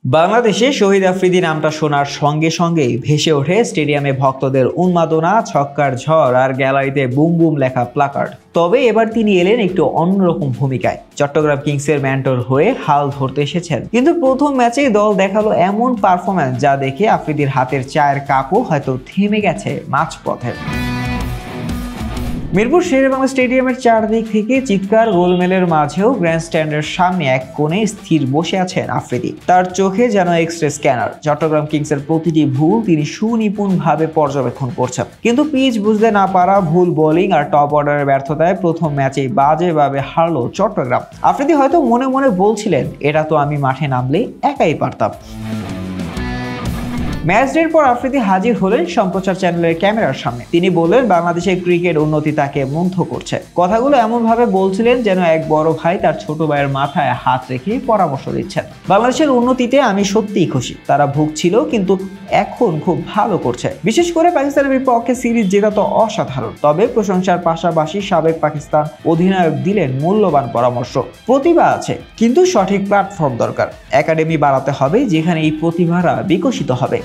বাংলাদেশে শহীদ আফ্রিদি নামটা শোনার সঙ্গে সঙ্গেই ভেসে ওঠে স্টেডিয়ামে ভক্তদের উন্মাদনা, ছক্কার ঝড় আর গ্যালারিতে বুম বুম লেখা প্লাকার্ড। তবে এবার তিনি এলেন একটু অন্যরকম ভূমিকায়। চট্টগ্রাম কিংসের মেন্টর হয়ে হাল ধরতে এসেছেন, কিন্তু প্রথম ম্যাচেই দল দেখালো এমন পারফরম্যান্স যা দেখে আফ্রিদির হাতের চায়ের কাপও হয়তো থেমে গেছে মাঝপথে। মিরপুর শেরেবাংলা স্টেডিয়ামের চারদিক থেকে চিৎকার গোলমেলের মাঝেও গ্র্যান্ডস্ট্যান্ডের সামনে এক কোণে স্থির বসে আছেন আফ্রিদি। তার চোখে যেন এক্সরে স্ক্যানার। চট্টগ্রাম কিংসের প্রতিটি ভুল তিনি সুনিপুণভাবে পর্যবেক্ষণ করছেন, কিন্তু পিচ বুঝতে না পারা, ভুল বোলিং আর টপ অর্ডারের ব্যর্থতায় প্রথম ম্যাচেই বাজেভাবে হারল চট্টগ্রাম। আফ্রিদি হয়তো মনে মনে বলছিলেন, এটা তো আমি মাঠে নামলে একাই পারতাম। ম্যাচ ডের পর আফ্রিদি হাজির হলেন সম্প্রচার চ্যানেলের ক্যামেরার সামনে। তিনি বললেন, বাংলাদেশের ক্রিকেট উন্নতি তাকে মুগ্ধ করছে। কথাগুলো এমন ভাবে বলছিলেন যেন এক বড় ভাই তার ছোট ভাইয়ের মাথায় হাত রেখে পরামর্শ দিচ্ছেন। বাংলাদেশের উন্নতিতে আমি সত্যিই খুশি। তারা ভুগছিল, কিন্তু এখন খুব ভালো করছে। বিশেষ করে পাকিস্তানের বিপক্ষে সিরিজ জেতা তো অসাধারণ। তবে প্রশংসার পাশাপাশি সাবেক পাকিস্তান অধিনায়ক দিলেন মূল্যবান পরামর্শ। প্রতিভা আছে, কিন্তু সঠিক প্ল্যাটফর্ম দরকার। একাডেমি বাড়াতে হবে যেখানে এই প্রতিভারা বিকশিত হবে।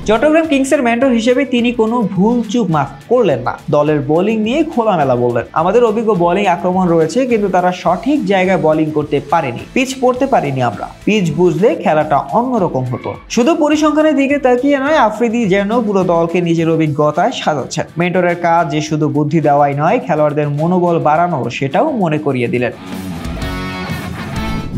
চট্টগ্রাম কিংসের মেন্টর হিসেবে তিনি কোনো ভুল চুক মাফ করলেন না। দলের বোলিং নিয়ে খোলামেলা বললেন, আমাদের অভিজ্ঞ বোলিং আক্রমণ রয়েছে, কিন্তু তারা সঠিক জায়গায় বোলিং করতে পারেনি। পিচ পড়তে পারিনি আমরা। পিচ বুঝলে খেলাটা অন্যরকম হতো। শুধু পরিসংখ্যানের দিকে তাকিয়ে নয়, আফ্রিদি যেন পুরো দলকে নিজের অভিজ্ঞতায় সাজাচ্ছেন। মেন্টরের কাজ যে শুধু বুদ্ধি দেওয়াই নয়, খেলোয়াড়দের মনোবল বাড়ানো, সেটাও মনে করিয়ে দিলেন।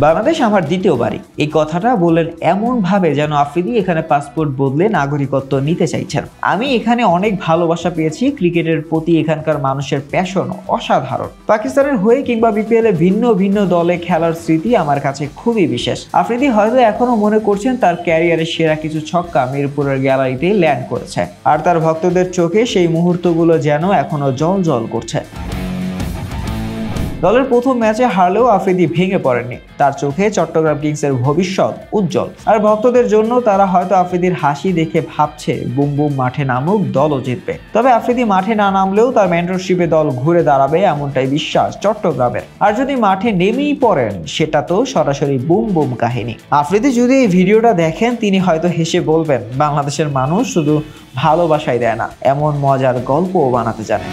বাংলাদেশ আমার দ্বিতীয় বাড়ি, এই কথাটা বললেন এমন ভাবে যেন আফ্রিদি এখানে পাসপোর্ট বদলে নাগরিকত্ব নিতে চাইছেন। আমি এখানে অনেক ভালোবাসা পেয়েছি। ক্রিকেটের প্রতি এখানকার মানুষের প্যাশন অসাধারণ। পাকিস্তানের হয়ে কিংবা বিপিএল এ ভিন্ন ভিন্ন দলে খেলার স্মৃতি আমার কাছে খুবই বিশেষ। আফ্রিদি হয়তো এখনো মনে করছেন তার ক্যারিয়ারের সেরা কিছু ছক্কা মিরপুরের গ্যালারিতে ল্যান্ড করেছে, আর তার ভক্তদের চোখে সেই মুহূর্তগুলো যেন এখনো জল করছে। দলের প্রথম ম্যাচে হারলেও আফ্রিদি ভেঙে পড়েননি। তার চোখে চট্টগ্রাম কিংসের ভবিষ্যৎ উজ্জ্বল। আর ভক্তদের জন্য তারা হয়তো আফ্রিদির হাসি দেখে ভাবছে, বুম বুম মাঠে নামুক, দলও জিতবে। তবে আফ্রিদি মাঠে না নামলেও তার মেন্টরশিপে দল ঘুরে দাঁড়াবে, এমনটাই বিশ্বাস চট্টগ্রামের। আর যদি মাঠে নেমেই পড়েন, সেটা তো সরাসরি বুম বুম কাহিনী। আফ্রিদি যদি এই ভিডিওটা দেখেন, তিনি হয়তো হেসে বলবেন, বাংলাদেশের মানুষ শুধু ভালোবাসাই দেয় না, এমন মজার গল্পও বানাতে জানে।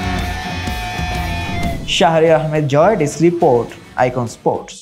শাহরিয়ার আহমেদ জয়, ডেস্ক রিপোর্ট, আইকন স্পোর্টস।